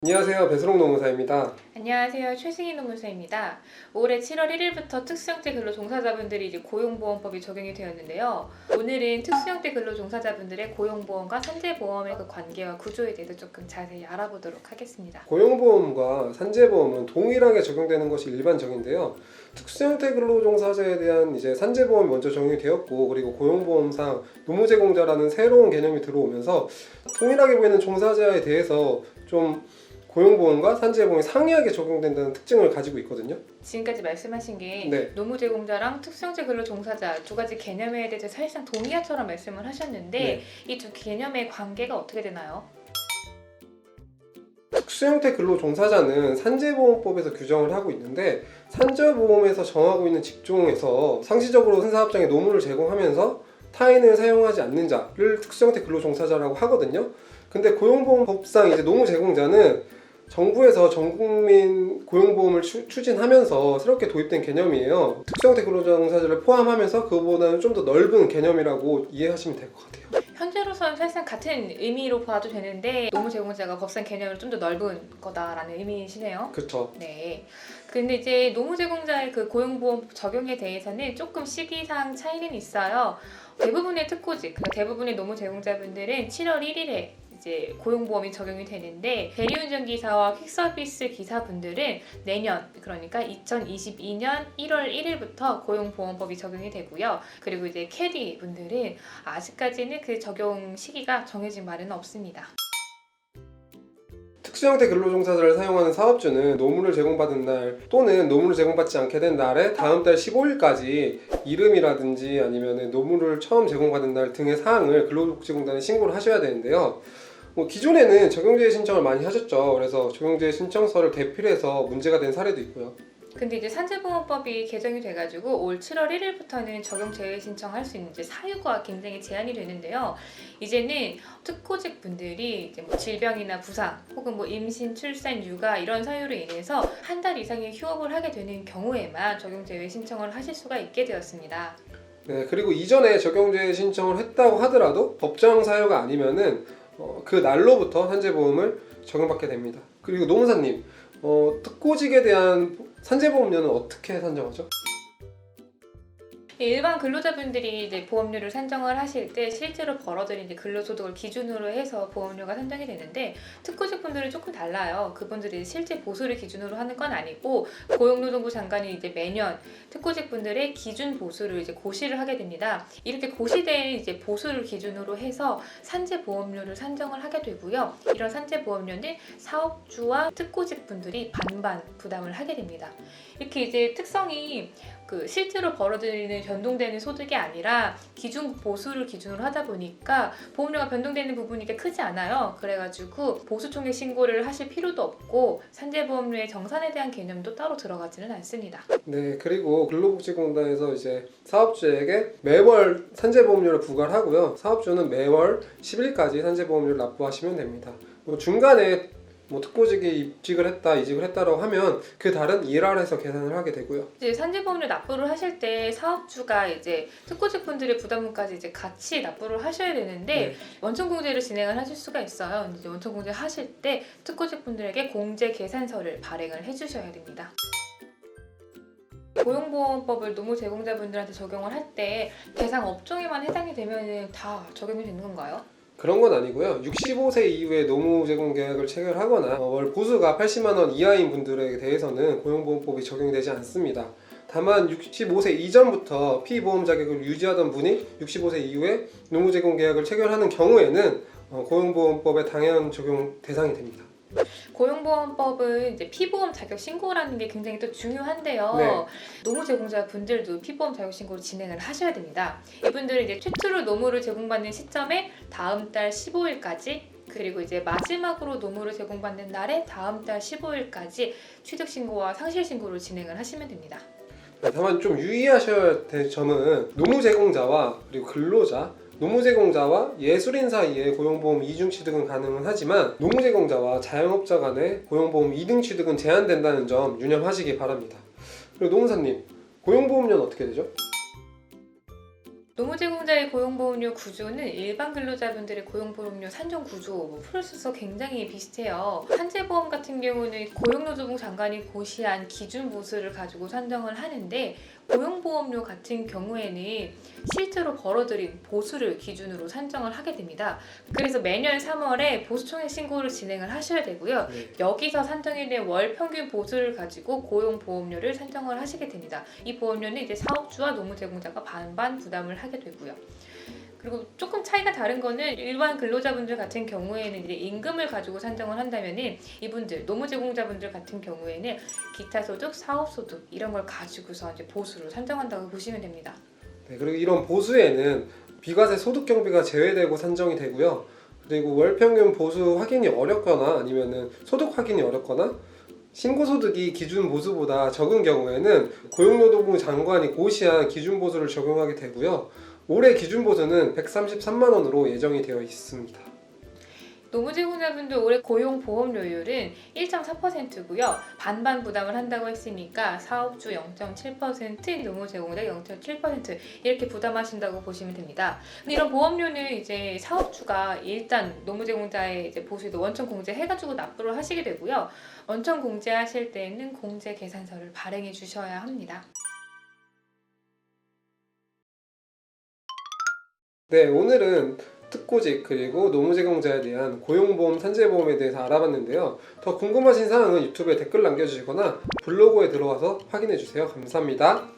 안녕하세요. 배수롱 노무사입니다. 안녕하세요. 최승희 노무사입니다. 올해 7월 1일부터 특수형태 근로종사자분들이 이제 고용보험법이 적용이 되었는데요. 오늘은 특수형태 근로종사자분들의 고용보험과 산재보험의 그 관계와 구조에 대해서 조금 자세히 알아보도록 하겠습니다. 고용보험과 산재보험은 동일하게 적용되는 것이 일반적인데요. 특수형태 근로종사자에 대한 이제 산재보험이 먼저 적용이 되었고, 그리고 고용보험상 노무제공자라는 새로운 개념이 들어오면서 동일하게 보이는 종사자에 대해서 좀 고용보험과 산재보험이 상이하게 적용된다는 특징을 가지고 있거든요. 지금까지 말씀하신 게 네. 노무제공자랑 특수형태 근로종사자 두 가지 개념에 대해서 사실상 동의어처럼 말씀을 하셨는데 네. 이 두 개념의 관계가 어떻게 되나요? 특수형태 근로종사자는 산재보험법에서 규정을 하고 있는데, 산재보험에서 정하고 있는 직종에서 상시적으로 선사업장에 노무를 제공하면서 타인을 사용하지 않는 자를 특수형태 근로종사자라고 하거든요. 근데 고용보험법상 이제 노무 제공자는 정부에서 전국민 고용보험을 추진하면서 새롭게 도입된 개념이에요. 특수형태 근로종사자를 포함하면서 그거보다는 좀 더 넓은 개념이라고 이해하시면 될 것 같아요. 현재로서는 사실상 같은 의미로 봐도 되는데 노무제공자가 법상 개념을 좀 더 넓은 거다라는 의미이시네요. 그렇죠. 네. 근데 이제 노무제공자의 그 고용보험 적용에 대해서는 조금 시기상 차이는 있어요. 대부분의 특고직, 그러니까 대부분의 노무제공자분들은 7월 1일에 이제 고용보험이 적용이 되는데, 대리운전 기사와 퀵서비스 기사분들은 내년, 그러니까 2022년 1월 1일부터 고용보험법이 적용이 되고요. 그리고 이제 캐디 분들은 아직까지는 그 적용 시기가 정해진 바는 없습니다. 특수형태 근로종사자를 사용하는 사업주는 노무를 제공받은 날 또는 노무를 제공받지 않게 된 날에 다음 달 15일까지 이름이라든지 아니면 노무를 처음 제공받은 날 등의 사항을 근로복지공단에 신고를 하셔야 되는데요. 기존에는 적용제의 신청을 많이 하셨죠. 그래서 적용제의 신청서를 대필해서 문제가 된 사례도 있고요. 근데 이제 산재보험법이 개정이 돼가지고 올 7월 1일부터는 적용 제외 신청할 수 있는 이제 사유가 굉장히 제한이 되는데요. 이제는 특고직 분들이 이제 뭐 질병이나 부상 혹은 뭐 임신, 출산, 육아 이런 사유로 인해서 한 달 이상의 휴업을 하게 되는 경우에만 적용 제외 신청을 하실 수가 있게 되었습니다. 네, 그리고 이전에 적용제의 신청을 했다고 하더라도 법정 사유가 아니면은 그 날로부터 산재보험을 적용받게 됩니다. 그리고 노무사님, 특고직에 대한 산재보험료는 어떻게 산정하죠? 일반 근로자분들이 이제 보험료를 산정을 하실 때 실제로 벌어들인 이제 근로소득을 기준으로 해서 보험료가 산정이 되는데, 특고직분들은 조금 달라요. 그분들이 실제 보수를 기준으로 하는 건 아니고 고용노동부 장관이 이제 매년 특고직분들의 기준 보수를 이제 고시를 하게 됩니다. 이렇게 고시된 이제 보수를 기준으로 해서 산재보험료를 산정을 하게 되고요. 이런 산재보험료는 사업주와 특고직분들이 반반 부담을 하게 됩니다. 이렇게 이제 특성이 그 실제로 벌어들이는 변동되는 소득이 아니라 기준 보수를 기준으로 하다 보니까 보험료가 변동되는 부분이 이렇게 크지 않아요. 그래가지고 보수총액 신고를 하실 필요도 없고 산재보험료의 정산에 대한 개념도 따로 들어가지는 않습니다. 네, 그리고 근로복지공단에서 이제 사업주에게 매월 산재보험료를 부과를 하고요. 사업주는 매월 10일까지 산재보험료를 납부하시면 됩니다. 중간에 특고직에 입직을 했다, 이직을 했다라고 하면 그 달은 일할해서 계산을 하게 되고요. 이제 산재보험료 납부를 하실 때 사업주가 이제 특고직분들의 부담금까지 이제 같이 납부를 하셔야 되는데, 네. 원천공제를 진행을 하실 수가 있어요. 이제 원천공제 하실 때 특고직분들에게 공제 계산서를 발행을 해주셔야 됩니다. 고용보험법을 노무제공자분들한테 적용을 할 때 대상 업종에만 해당이 되면 다 적용이 되는 건가요? 그런 건 아니고요. 65세 이후에 노무 제공 계약을 체결하거나 월 보수가 80만 원 이하인 분들에 대해서는 고용보험법이 적용이 되지 않습니다. 다만 65세 이전부터 피보험 자격을 유지하던 분이 65세 이후에 노무 제공 계약을 체결하는 경우에는 고용보험법의 당연 적용 대상이 됩니다. 고용보험법은 이제 피보험 자격 신고라는 게 굉장히 또 중요한데요. 네. 노무제공자 분들도 피보험 자격 신고를 진행을 하셔야 됩니다. 이분들은 이제 최초로 노무를 제공받는 시점에 다음 달 15일까지, 그리고 이제 마지막으로 노무를 제공받는 날에 다음 달 15일까지 취득 신고와 상실 신고를 진행을 하시면 됩니다. 다만 좀 유의하셔야 될 점은 노무 제공자와 그리고 근로자, 노무 제공자와 예술인 사이에 고용보험 이중 취득은 가능은 하지만 노무 제공자와 자영업자 간의 고용보험 2등 취득은 제한된다는 점 유념하시기 바랍니다. 그리고 노무사님, 고용보험료는 어떻게 되죠? 노무제공자의 고용보험료 구조는 일반 근로자분들의 고용보험료 산정 구조, 프로세서 굉장히 비슷해요. 산재보험 같은 경우는 고용노동부 장관이 고시한 기준 보수를 가지고 산정을 하는데 고용보험료 같은 경우에는 실제로 벌어들인 보수를 기준으로 산정을 하게 됩니다. 그래서 매년 3월에 보수총액 신고를 진행을 하셔야 되고요. 네. 여기서 산정이 된 월 평균 보수를 가지고 고용보험료를 산정을 하시게 됩니다. 이 보험료는 이제 사업주와 노무제공자가 반반 부담을 하게 되고요. 그리고 조금 차이가 다른 거는 일반 근로자분들 같은 경우에는 이제 임금을 가지고 산정을 한다면은 이분들 노무제공자분들 같은 경우에는 기타 소득, 사업 소득 이런 걸 가지고서 이제 보수를 산정한다고 보시면 됩니다. 네, 그리고 이런 보수에는 비과세 소득 경비가 제외되고 산정이 되고요. 그리고 월 평균 보수 확인이 어렵거나 아니면은 소득 확인이 어렵거나 신고소득이 기준 보수보다 적은 경우에는 고용노동부 장관이 고시한 기준 보수를 적용하게 되고요. 올해 기준 보수는 133만 원으로 예정이 되어 있습니다. 노무제공자분들 올해 고용보험료율은 1.4%고요. 반반 부담을 한다고 했으니까 사업주 0.7%, 노무제공자 0.7% 이렇게 부담하신다고 보시면 됩니다. 근데 이런 보험료는 이제 사업주가 일단 노무제공자의 이제 보수도 원천 공제해가지고 납부를 하시게 되고요. 원천 공제하실 때는 공제 계산서를 발행해 주셔야 합니다. 네, 오늘은 특고직 그리고 노무제공자에 대한 고용보험, 산재보험에 대해서 알아봤는데요. 더 궁금하신 사항은 유튜브에 댓글 남겨주시거나 블로그에 들어와서 확인해주세요. 감사합니다.